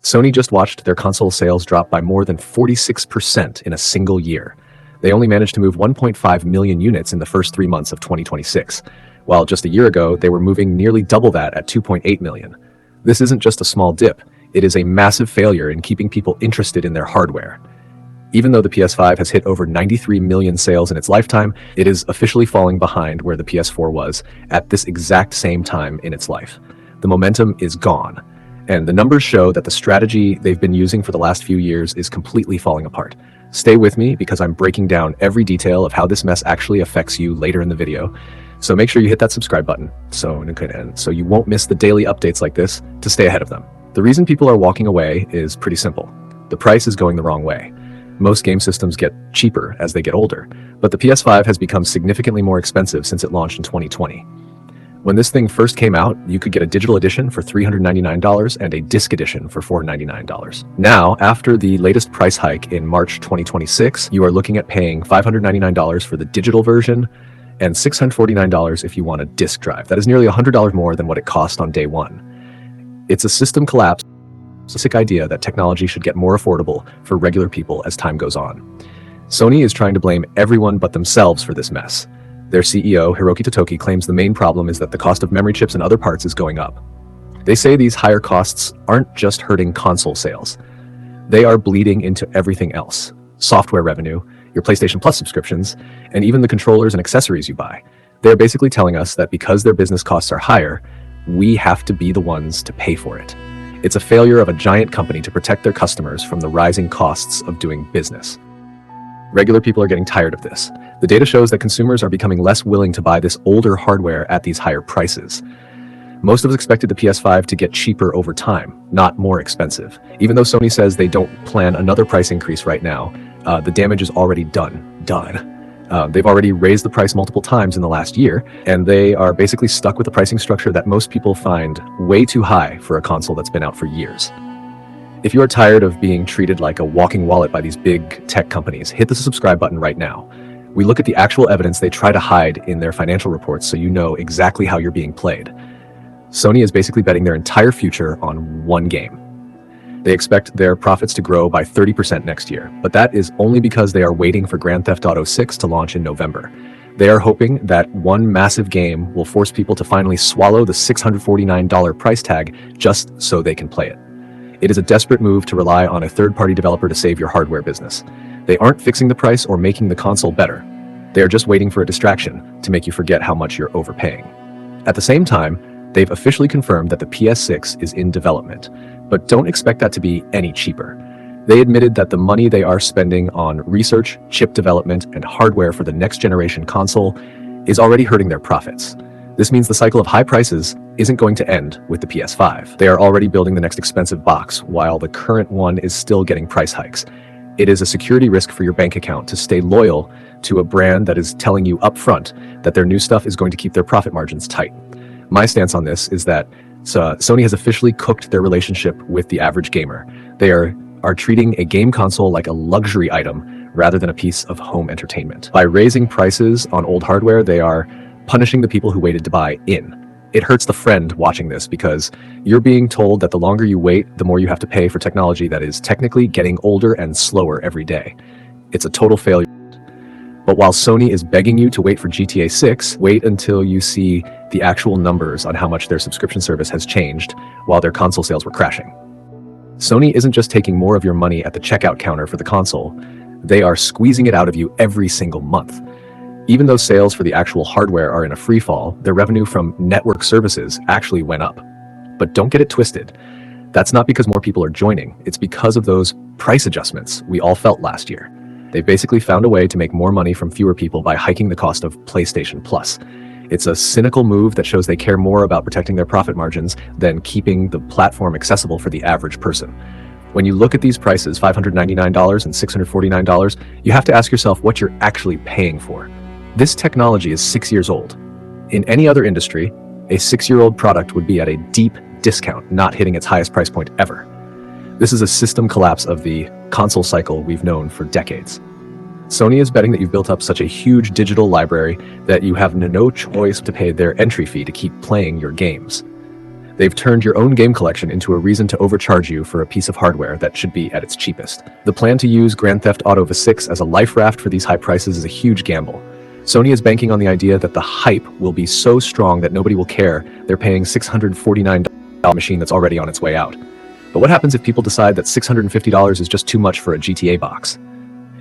Sony just watched their console sales drop by more than 46% in a single year. They only managed to move 1.5 million units in the first 3 months of 2026, while just a year ago they were moving nearly double that at 2.8 million. This isn't just a small dip, it is a massive failure in keeping people interested in their hardware. Even though the PS5 has hit over 93 million sales in its lifetime, it is officially falling behind where the PS4 was at this exact same time in its life. The momentum is gone, and the numbers show that the strategy they've been using for the last few years is completely falling apart. Stay with me because I'm breaking down every detail of how this mess actually affects you later in the video. So make sure you hit that subscribe button so you won't miss the daily updates like this to stay ahead of them. The reason people are walking away is pretty simple. The price is going the wrong way. Most game systems get cheaper as they get older, but the PS5 has become significantly more expensive since it launched in 2020. When this thing first came out, you could get a digital edition for $399 and a disc edition for $499. Now, after the latest price hike in March 2026, you are looking at paying $599 for the digital version and $649 if you want a disc drive. That is nearly $100 more than what it cost on day one. It's a system collapse. Basic idea that technology should get more affordable for regular people as time goes on. Sony is trying to blame everyone but themselves for this mess. Their CEO, Hiroki Totoki, claims the main problem is that the cost of memory chips and other parts is going up. They say these higher costs aren't just hurting console sales. They are bleeding into everything else. Software revenue, your PlayStation Plus subscriptions, and even the controllers and accessories you buy. They're basically telling us that because their business costs are higher, we have to be the ones to pay for it. It's a failure of a giant company to protect their customers from the rising costs of doing business. Regular people are getting tired of this. The data shows that consumers are becoming less willing to buy this older hardware at these higher prices. Most of us expected the PS5 to get cheaper over time, not more expensive. Even though Sony says they don't plan another price increase right now, the damage is already done. They've already raised the price multiple times in the last year, and they are basically stuck with a pricing structure that most people find way too high for a console that's been out for years. If you are tired of being treated like a walking wallet by these big tech companies, hit the subscribe button right now. We look at the actual evidence they try to hide in their financial reports so you know exactly how you're being played. Sony is basically betting their entire future on one game. They expect their profits to grow by 30% next year, but that is only because they are waiting for Grand Theft Auto 6 to launch in November. They are hoping that one massive game will force people to finally swallow the $649 price tag just so they can play it. It is a desperate move to rely on a third-party developer to save your hardware business. They aren't fixing the price or making the console better. They are just waiting for a distraction to make you forget how much you're overpaying. At the same time, they've officially confirmed that the PS6 is in development, but don't expect that to be any cheaper. They admitted that the money they are spending on research, chip development, and hardware for the next generation console is already hurting their profits. This means the cycle of high prices isn't going to end with the PS5. They are already building the next expensive box, while the current one is still getting price hikes. It is a security risk for your bank account to stay loyal to a brand that is telling you upfront that their new stuff is going to keep their profit margins tight. My stance on this is that Sony has officially cooked their relationship with the average gamer. They are treating a game console like a luxury item rather than a piece of home entertainment. By raising prices on old hardware, they are punishing the people who waited to buy in. It hurts the friend watching this because you're being told that the longer you wait, the more you have to pay for technology that is technically getting older and slower every day. It's a total failure. But while Sony is begging you to wait for GTA 6, wait until you see the actual numbers on how much their subscription service has changed while their console sales were crashing. Sony isn't just taking more of your money at the checkout counter for the console, they are squeezing it out of you every single month. Even though sales for the actual hardware are in a free fall, their revenue from network services actually went up. But don't get it twisted. That's not because more people are joining, it's because of those price adjustments we all felt last year. They've basically found a way to make more money from fewer people by hiking the cost of PlayStation Plus. It's a cynical move that shows they care more about protecting their profit margins than keeping the platform accessible for the average person. When you look at these prices, $599 and $649, you have to ask yourself what you're actually paying for. This technology is 6 years old. In any other industry, a 6-year-old product would be at a deep discount, not hitting its highest price point ever. This is a system collapse of the console cycle we've known for decades. Sony is betting that you've built up such a huge digital library that you have no choice to pay their entry fee to keep playing your games. They've turned your own game collection into a reason to overcharge you for a piece of hardware that should be at its cheapest. The plan to use Grand Theft Auto V6 as a life raft for these high prices is a huge gamble. Sony is banking on the idea that the hype will be so strong that nobody will care they're paying $649 for a machine that's already on its way out. But what happens if people decide that $650 is just too much for a GTA box?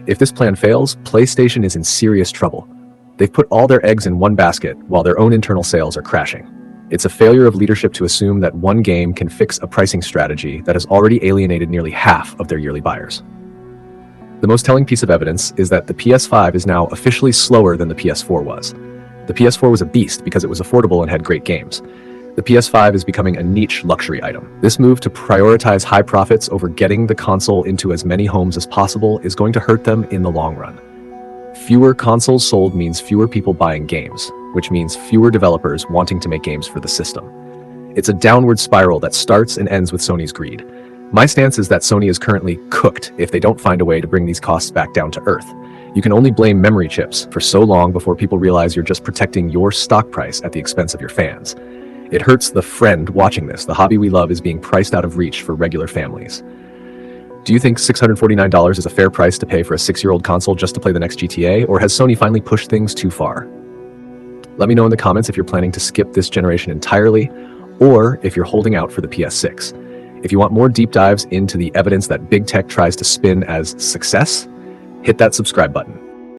If this plan fails, PlayStation is in serious trouble. They've put all their eggs in one basket while their own internal sales are crashing. It's a failure of leadership to assume that one game can fix a pricing strategy that has already alienated nearly half of their yearly buyers. The most telling piece of evidence is that the PS5 is now officially slower than the PS4 was. The PS4 was a beast because it was affordable and had great games. The PS5 is becoming a niche luxury item. This move to prioritize high profits over getting the console into as many homes as possible is going to hurt them in the long run. Fewer consoles sold means fewer people buying games, which means fewer developers wanting to make games for the system. It's a downward spiral that starts and ends with Sony's greed. My stance is that Sony is currently cooked if they don't find a way to bring these costs back down to earth. You can only blame memory chips for so long before people realize you're just protecting your stock price at the expense of your fans. It hurts the friend watching this. The hobby we love is being priced out of reach for regular families. Do you think $649 is a fair price to pay for a 6-year-old console just to play the next GTA, or has Sony finally pushed things too far? Let me know in the comments if you're planning to skip this generation entirely, or if you're holding out for the PS6. If you want more deep dives into the evidence that big tech tries to spin as success, hit that subscribe button.